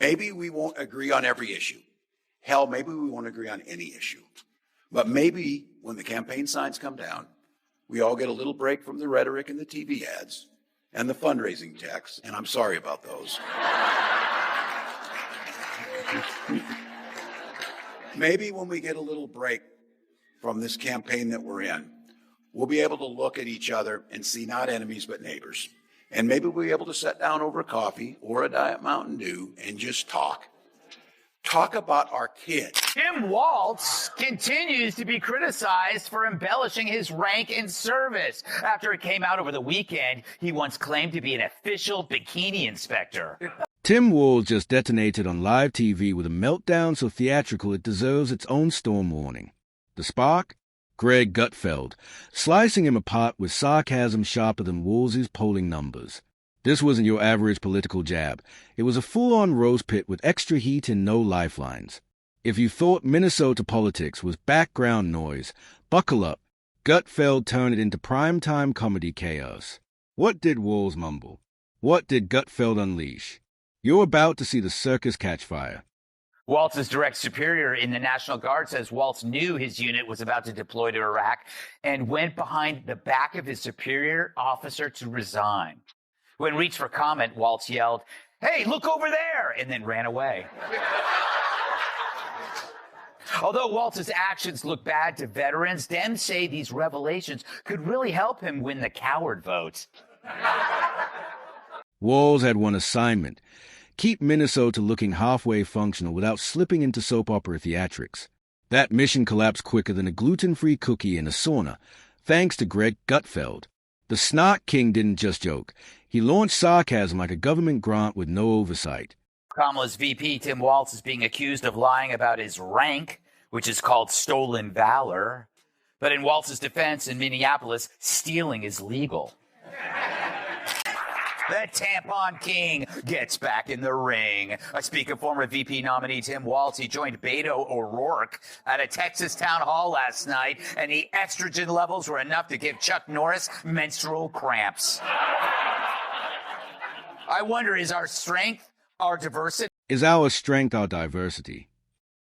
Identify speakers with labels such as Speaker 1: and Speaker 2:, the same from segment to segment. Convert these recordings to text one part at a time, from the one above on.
Speaker 1: Maybe we won't agree on every issue. Hell, maybe we won't agree on any issue. But maybe when the campaign signs come down, we all get a little break from the rhetoric and the TV ads and the fundraising texts, and I'm sorry about those. Maybe when we get a little break from this campaign that we're in, we'll be able to look at each other and see not enemies but neighbors. And maybe we'll be able to sit down over coffee or a Diet Mountain Dew and just talk. Talk about our kids.
Speaker 2: Tim Walz continues to be criticized for embellishing his rank in service. After it came out over the weekend, he once claimed to be an official bikini inspector.
Speaker 3: Tim Walz just detonated on live TV with a meltdown so theatrical it deserves its own storm warning. The spark? Greg Gutfeld, slicing him apart with sarcasm sharper than Walz's polling numbers. This wasn't your average political jab. It was a full-on roast pit with extra heat and no lifelines. If you thought Minnesota politics was background noise, buckle up. Gutfeld turned it into primetime comedy chaos. What did Walz mumble? What did Gutfeld unleash? You're about to see the circus catch fire.
Speaker 2: Walz's direct superior in the National Guard says Walz knew his unit was about to deploy to Iraq and went behind the back of his superior officer to resign. When reached for comment, Walz yelled, "Hey, look over there," and then ran away. Although Walz's actions look bad to veterans, Dems say these revelations could really help him win the coward vote.
Speaker 3: Walz had one assignment: keep Minnesota looking halfway functional without slipping into soap opera theatrics. That mission collapsed quicker than a gluten-free cookie in a sauna, thanks to Greg Gutfeld. The Snark King didn't just joke. He launched sarcasm like a government grant with no oversight.
Speaker 2: Kamala's VP, Tim Walz, is being accused of lying about his rank, which is called stolen valor. But in Walz's defense in Minneapolis, stealing is legal. The Tampon King gets back in the ring. I speak of former VP nominee Tim Walz. He joined Beto O'Rourke at a Texas town hall last night, and the estrogen levels were enough to give Chuck Norris menstrual cramps. I wonder, is our strength our diversity?
Speaker 3: Is our strength our diversity?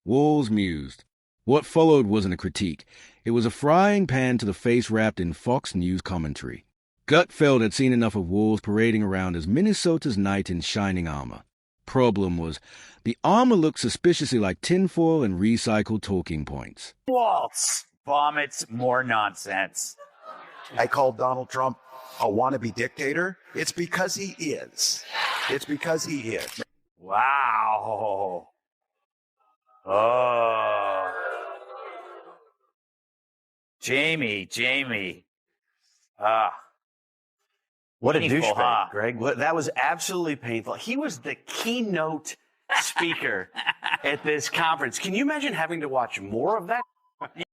Speaker 3: Walz mused. What followed wasn't a critique. It was a frying pan to the face wrapped in Fox News commentary. Gutfeld had seen enough of Walz parading around as Minnesota's knight in shining armor. Problem was, the armor looked suspiciously like tinfoil and recycled talking points.
Speaker 2: Walz vomits more nonsense.
Speaker 1: I called Donald Trump a wannabe dictator. It's because he is. It's because he is.
Speaker 2: Wow. Oh. Jamie.
Speaker 4: What a
Speaker 2: Painful,
Speaker 4: douchebag,
Speaker 2: huh?
Speaker 4: Greg. That was absolutely painful. He was the keynote speaker at this conference. Can you imagine having to watch more of that?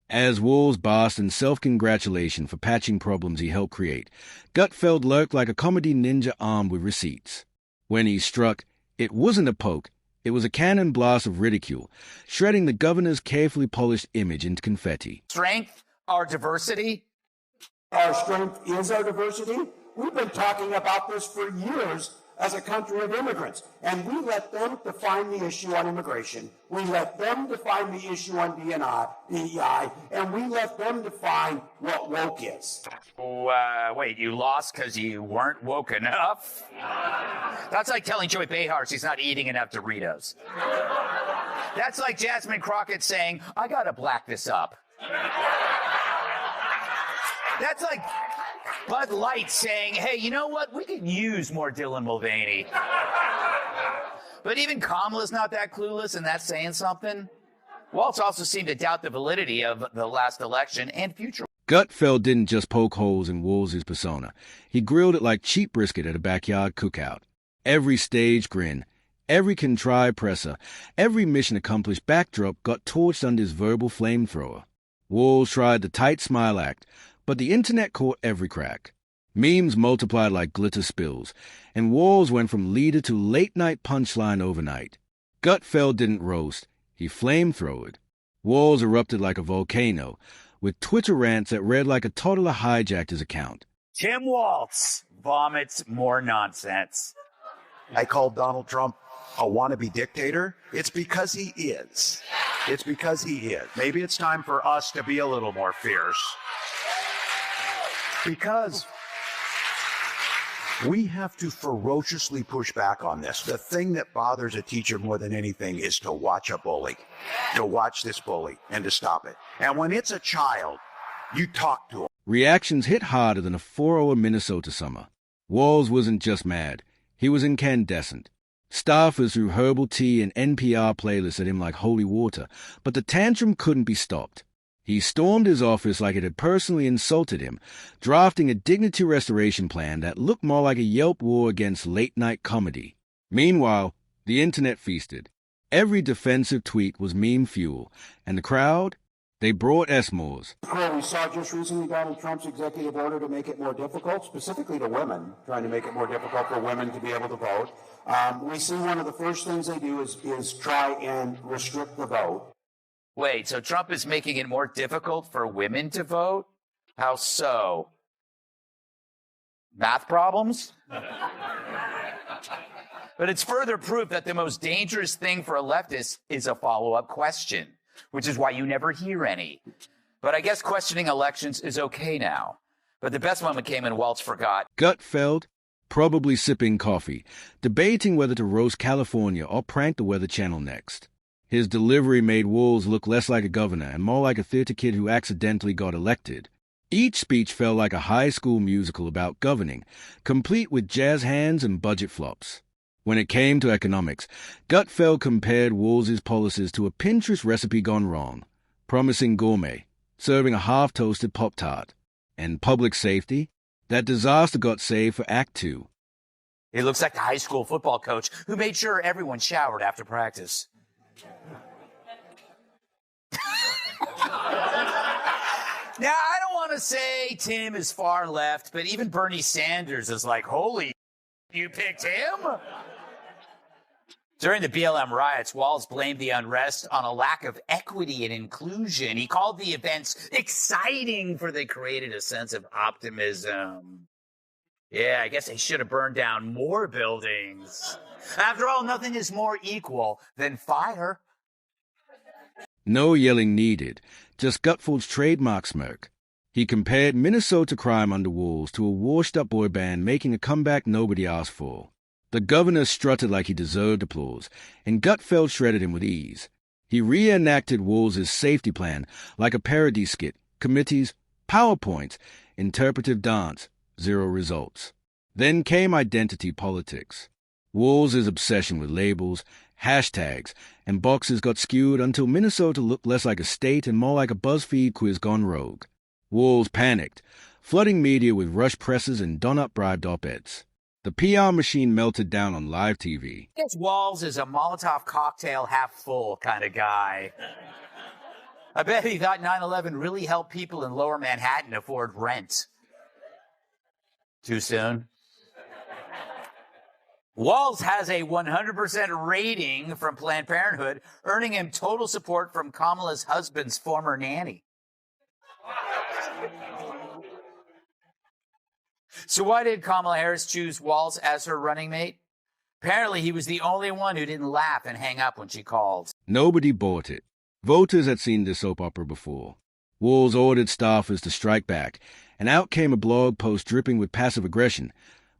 Speaker 3: As Walz basked in self-congratulation for patching problems he helped create, Gutfeld lurked like a comedy ninja armed with receipts. When he struck, it wasn't a poke. It was a cannon blast of ridicule, shredding the governor's carefully polished image into confetti.
Speaker 2: Strength, our diversity.
Speaker 5: Our strength is our diversity. We've been talking about this for years as a country of immigrants, and we let them define the issue on immigration. We let them define the issue on DEI, and we let them define what woke is.
Speaker 2: Wait, you lost because you weren't woke enough? That's like telling Joy Behar she's not eating enough Doritos. That's like Jasmine Crockett saying, I gotta black this up. That's like Bud Light saying, hey, you know what? We could use more Dylan Mulvaney. But even Kamala's not that clueless, and that's saying something. Walz also seemed to doubt the validity of the last election and future.
Speaker 3: Gutfeld didn't just poke holes in Walz's persona. He grilled it like cheap brisket at a backyard cookout. Every stage grin, every contrived presser, every mission accomplished backdrop got torched under his verbal flamethrower. Walz tried the tight smile act, but the internet caught every crack. Memes multiplied like glitter spills, and Walz went from leader to late-night punchline overnight. Gutfeld didn't roast, he flamethrowed. Walz erupted like a volcano, with Twitter rants that read like a toddler hijacked his account.
Speaker 2: Tim Walz vomits more nonsense.
Speaker 1: I called Donald Trump a wannabe dictator? It's because he is. It's because he is.
Speaker 2: Maybe it's time for us to be a little more fierce.
Speaker 1: Because we have to ferociously push back on this. The thing that bothers a teacher more than anything is to watch a bully, to watch this bully and to stop it. And when it's a child, you talk to him.
Speaker 3: Reactions hit harder than a 4-hour Minnesota summer. Walz wasn't just mad. He was incandescent. Staffers threw herbal tea and NPR playlists at him like holy water, but the tantrum couldn't be stopped. He stormed his office like it had personally insulted him, drafting a dignity restoration plan that looked more like a Yelp war against late-night comedy. Meanwhile, the internet feasted. Every defensive tweet was meme fuel, and the crowd, they brought S'mores.
Speaker 5: We saw just recently Donald Trump's executive order to make it more difficult, specifically to women, trying to make it more difficult for women to be able to vote. We see one of the first things they do is try and restrict the vote.
Speaker 2: Wait, so Trump is making it more difficult for women to vote? How so? Math problems? But it's further proof that the most dangerous thing for a leftist is a follow-up question, which is why you never hear any. But I guess questioning elections is okay now. But the best moment came when Walz forgot.
Speaker 3: Gutfeld, probably sipping coffee, debating whether to roast California or prank the Weather Channel next. His delivery made Walz look less like a governor and more like a theater kid who accidentally got elected. Each speech felt like a high school musical about governing, complete with jazz hands and budget flops. When it came to economics, Gutfeld compared Walz's policies to a Pinterest recipe gone wrong, promising gourmet, serving a half-toasted Pop-Tart. And public safety, that disaster got saved for Act 2.
Speaker 2: He looks like the high school football coach who made sure everyone showered after practice. Now, I don't want to say Tim is far left, but even Bernie Sanders is like, holy, you picked him? During the BLM riots, Walz blamed the unrest on a lack of equity and inclusion. He called the events exciting for they created a sense of optimism. Yeah, I guess they should have burned down more buildings. After all, nothing is more equal than fire.
Speaker 3: No yelling needed, just Gutfeld's trademark smirk. He compared Minnesota crime under Walz to a washed-up boy band making a comeback nobody asked for. The governor strutted like he deserved applause, and Gutfeld shredded him with ease. He reenacted Walz's safety plan like a parody skit, committees, PowerPoints, interpretive dance, 0 results. Then came identity politics. Walz's obsession with labels, hashtags, and boxes got skewed until Minnesota looked less like a state and more like a BuzzFeed quiz gone rogue. Walz panicked, flooding media with rush presses and done-up bribed op-eds. The PR machine melted down on live TV.
Speaker 2: I guess Walz is a Molotov cocktail half full kind of guy. I bet he thought 9/11 really helped people in lower Manhattan afford rent. Too soon? Walz has a 100% rating from Planned Parenthood, earning him total support from Kamala's husband's former nanny. So why did Kamala Harris choose Walz as her running mate? Apparently he was the only one who didn't laugh and hang up when she called.
Speaker 3: Nobody bought it. Voters had seen this soap opera before. Walz ordered staffers to strike back, and out came a blog post dripping with passive aggression,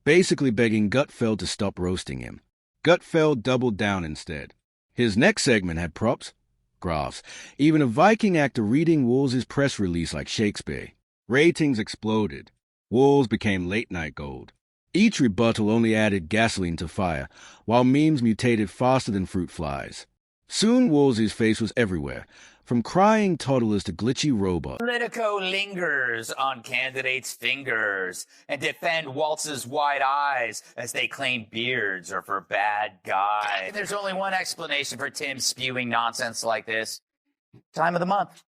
Speaker 3: basically begging Gutfeld to stop roasting him. Gutfeld doubled down instead. His next segment had props, graphs, even a Viking actor reading Walz's press release like Shakespeare. Ratings exploded. Walz became late-night gold. Each rebuttal only added gasoline to fire, while memes mutated faster than fruit flies. Soon Walz's face was everywhere, from crying toddlers to glitchy robots.
Speaker 2: Politico lingers on candidates' fingers and defend Walz's wide eyes as they claim beards are for bad guys. There's only one explanation for Tim spewing nonsense like this. Time of the month.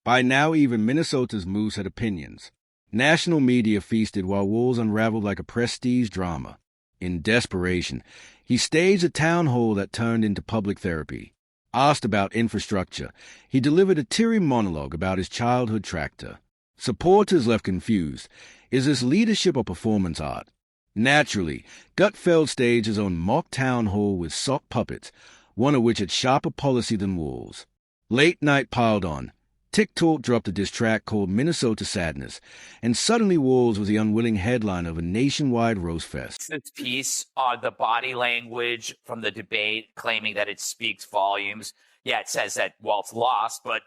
Speaker 3: By now, even Minnesota's moose had opinions. National media feasted while Walz unraveled like a prestige drama. In desperation, he staged a town hall that turned into public therapy. Asked about infrastructure, he delivered a teary monologue about his childhood tractor. Supporters left confused. Is this leadership or performance art? Naturally, Gutfeld staged his own mock town hall with sock puppets, one of which had sharper policy than Walz. Late night piled on. TikTok dropped a diss track called Minnesota Sadness, and suddenly Walz was the unwilling headline of a nationwide roast fest.
Speaker 2: This piece on the body language from the debate, claiming that it speaks volumes. Yeah, it says that Walz lost, but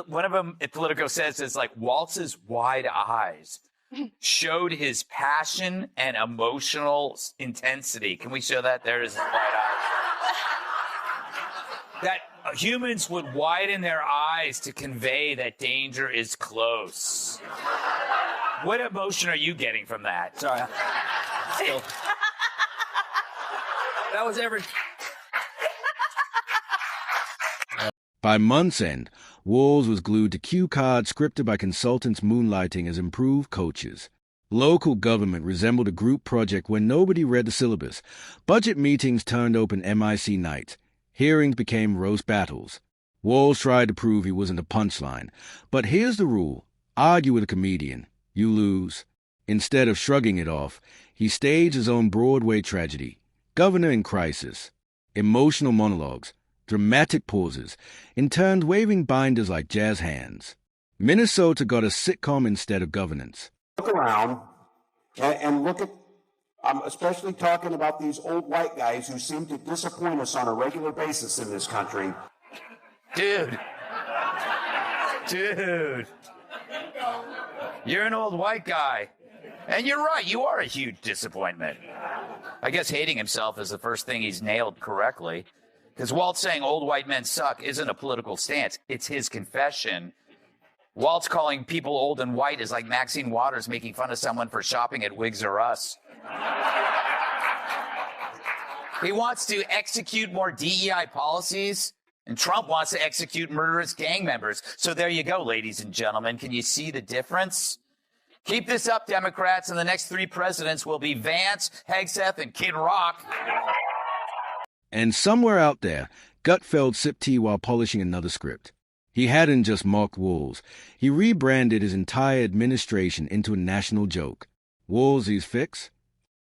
Speaker 2: one of them, Politico says, is like Walz's wide eyes showed his passion and emotional intensity. Can we show that? There is his wide eyes. That humans would widen their eyes to convey that danger is close. What emotion are you getting from that? Sorry. Still. That was every...
Speaker 3: By month's end, Walz was glued to cue cards scripted by consultants moonlighting as improved coaches. Local government resembled a group project where nobody read the syllabus. Budget meetings turned open MIC nights. Hearings became roast battles. Walz tried to prove he wasn't a punchline. But here's the rule. Argue with a comedian. You lose. Instead of shrugging it off, he staged his own Broadway tragedy. Governor in Crisis. Emotional monologues. Dramatic pauses, in turn waving binders like jazz hands. Minnesota got a sitcom instead of governance.
Speaker 5: Look around and look at, I'm especially talking about these old white guys who seem to disappoint us on a regular basis in this country.
Speaker 2: Dude. You're an old white guy. And you're right, you are a huge disappointment. I guess hating himself is the first thing he's nailed correctly. Because Walz saying old white men suck isn't a political stance. It's his confession. Walz calling people old and white is like Maxine Waters making fun of someone for shopping at Wigs R Us. He wants to execute more DEI policies, and Trump wants to execute murderous gang members. So there you go, ladies and gentlemen. Can you see the difference? Keep this up, Democrats, and the next 3 presidents will be Vance, Hegseth, and Kid Rock.
Speaker 3: And somewhere out there, Gutfeld sipped tea while polishing another script. He hadn't just mocked Walz. He rebranded his entire administration into a national joke. Walz's fix?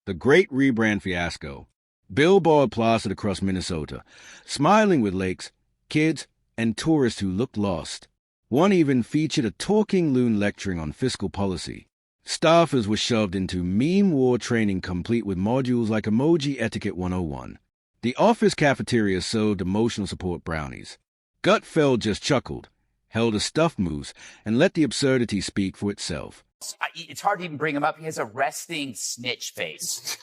Speaker 3: The great rebrand fiasco. Billboard plastered across Minnesota, smiling with lakes, kids, and tourists who looked lost. One even featured a talking loon lecturing on fiscal policy. Staffers were shoved into meme war training complete with modules like Emoji Etiquette 101. The office cafeteria served emotional support brownies. Gutfeld just chuckled, held a stuffed moose, and let the absurdity speak for itself.
Speaker 2: It's hard to even bring him up. He has a resting snitch face,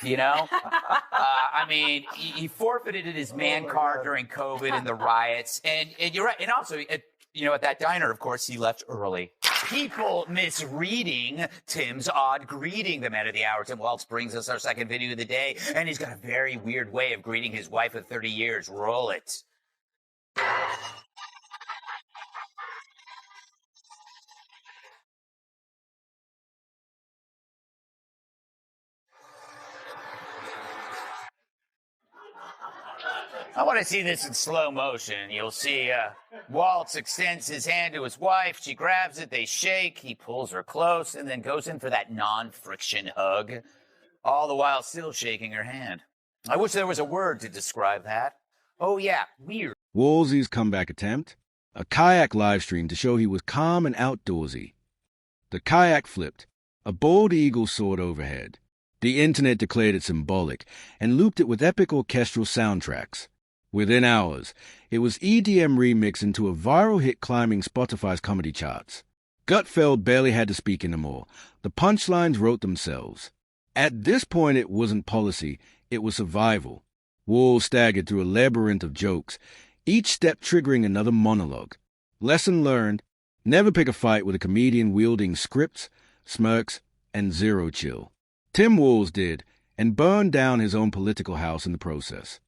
Speaker 2: you know? I mean, he forfeited his man card during COVID and the riots. And you're right. And also, at that diner, of course, he left early. People misreading Tim's odd greeting. The man of the hour, Tim Walz, brings us our second video of the day, and he's got a very weird way of greeting his wife of 30 years. Roll it. I want to see this in slow motion. You'll see Walz extends his hand to his wife. She grabs it. They shake. He pulls her close and then goes in for that non-friction hug, all the while still shaking her hand. I wish there was a word to describe that. Oh, yeah, weird.
Speaker 3: Walz's comeback attempt? A kayak livestream to show he was calm and outdoorsy. The kayak flipped. A bald eagle soared overhead. The internet declared it symbolic and looped it with epic orchestral soundtracks. Within hours, it was EDM remixed into a viral hit climbing Spotify's comedy charts. Gutfeld barely had to speak anymore. The punchlines wrote themselves. At this point, it wasn't policy, it was survival. Walz staggered through a labyrinth of jokes, each step triggering another monologue. Lesson learned, never pick a fight with a comedian wielding scripts, smirks, and zero chill. Tim Walz did, and burned down his own political house in the process.